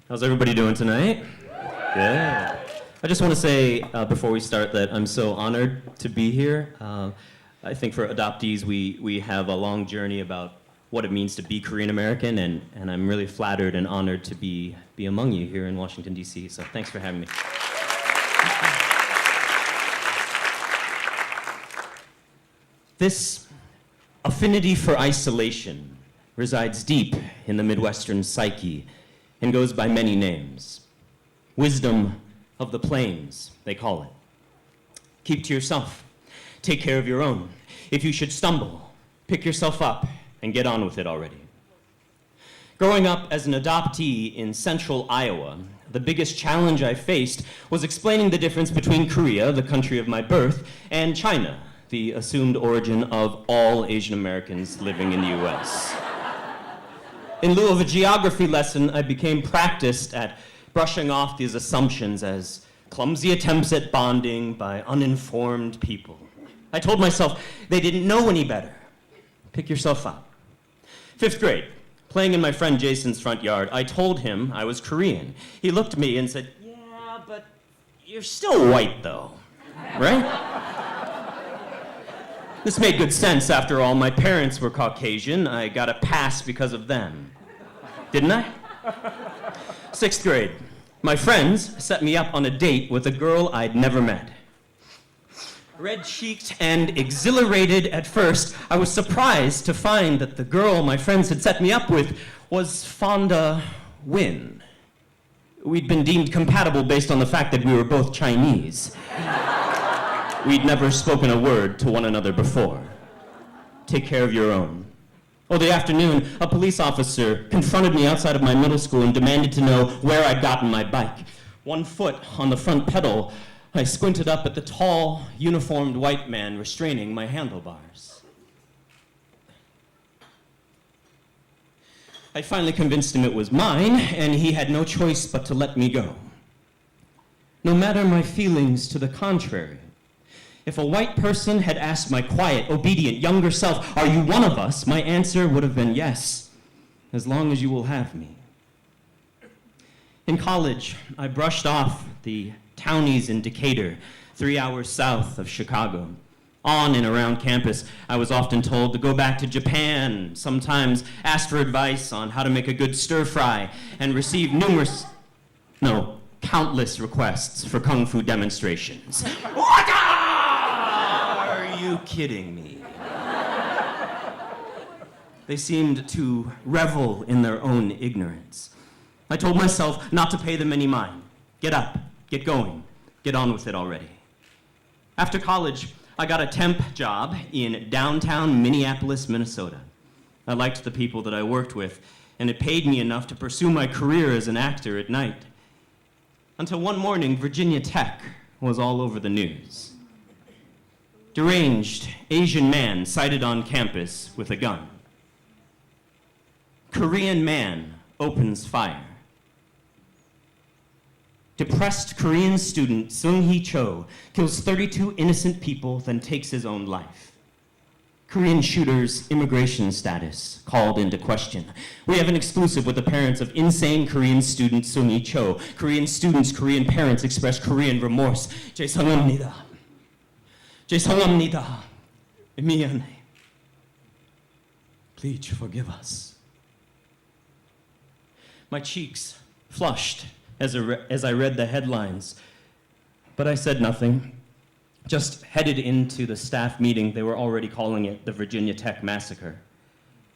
How's everybody doing tonight? Good. I just want to say before we start that I'm so honored to be here. I think for adoptees, we have a long journey about what it means to be Korean American, and I'm really flattered and honored to be among you here in Washington, D.C. So thanks for having me. This affinity for isolation resides deep in the Midwestern psyche and goes by many names. Wisdom of the plains, they call it. Keep to yourself. Take care of your own. If you should stumble, pick yourself up and get on with it already. Growing up as an adoptee in central Iowa, the biggest challenge I faced was explaining the difference between Korea, the country of my birth, and China, the assumed origin of all Asian Americans living in the US. In lieu of a geography lesson, I became practiced at brushing off these assumptions as clumsy attempts at bonding by uninformed people. I told myself they didn't know any better. Pick yourself up. 5th grade, playing in my friend Jason's front yard, I told him I was Korean. He looked at me and said, "Yeah, but you're still white though, right?" This made good sense. After all, my parents were Caucasian. I got a pass because of them. Didn't I? 6th grade. My friends set me up on a date with a girl I'd never met. Red-cheeked and exhilarated at first, I was surprised to find that the girl my friends had set me up with was Fonda Win. We'd been deemed compatible based on the fact that we were both Chinese. We'd never spoken a word to one another before. Take care of your own. Oh, the afternoon, a police officer confronted me outside of my middle school and demanded to know where I'd gotten my bike. 1 foot on the front pedal, I squinted up at the tall, uniformed white man restraining my handlebars. I finally convinced him it was mine, and he had no choice but to let me go. No matter my feelings to the contrary, if a white person had asked my quiet, obedient, younger self, "Are you one of us?" my answer would have been yes, as long as you will have me. In college, I brushed off the townies in Decatur, 3 hours south of Chicago. On and around campus, I was often told to go back to Japan, sometimes asked for advice on how to make a good stir-fry, and received countless requests for kung fu demonstrations. Are you kidding me? They seemed to revel in their own ignorance. I told myself not to pay them any mind. Get up, get going, get on with it already. After college, I got a temp job in downtown Minneapolis, Minnesota. I liked the people that I worked with, and it paid me enough to pursue my career as an actor at night. Until one morning, Virginia Tech was all over the news. Deranged Asian man sighted on campus with a gun. Korean man opens fire. Depressed Korean student Sung-hee Cho kills 32 innocent people, then takes his own life. Korean shooter's immigration status called into question. We have an exclusive with the parents of insane Korean student Sung-hee Cho. Korean students' Korean parents express Korean remorse. 죄송합니다. 죄송합니다. 미안해. Please forgive us. My cheeks flushed as I read the headlines, but I said nothing. Just headed into the staff meeting. They were already calling it the Virginia Tech Massacre.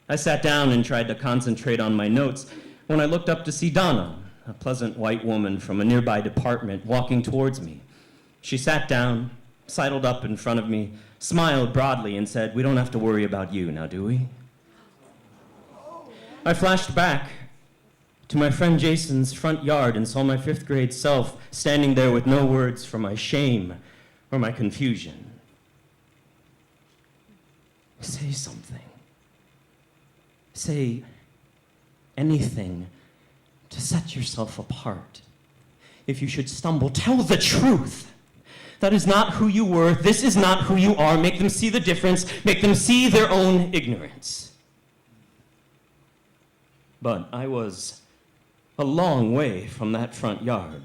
I sat down and tried to concentrate on my notes when I looked up to see Donna, a pleasant white woman from a nearby department, walking towards me. She sat down, sidled up in front of me, smiled broadly, and said, "We don't have to worry about you now, do we?" I flashed back to my friend Jason's front yard and saw my 5th grade self standing there with no words for my shame or my confusion. Say something. Say anything to set yourself apart. If you should stumble, tell the truth. That is not who you were. This is not who you are. Make them see the difference. Make them see their own ignorance. But I was a long way from that front yard.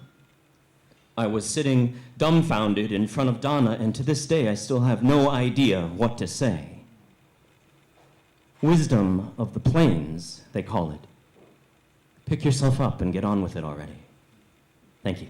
I was sitting dumbfounded in front of Donna, and to this day I still have no idea what to say. Wisdom of the plains, they call it. Pick yourself up and get on with it already. Thank you.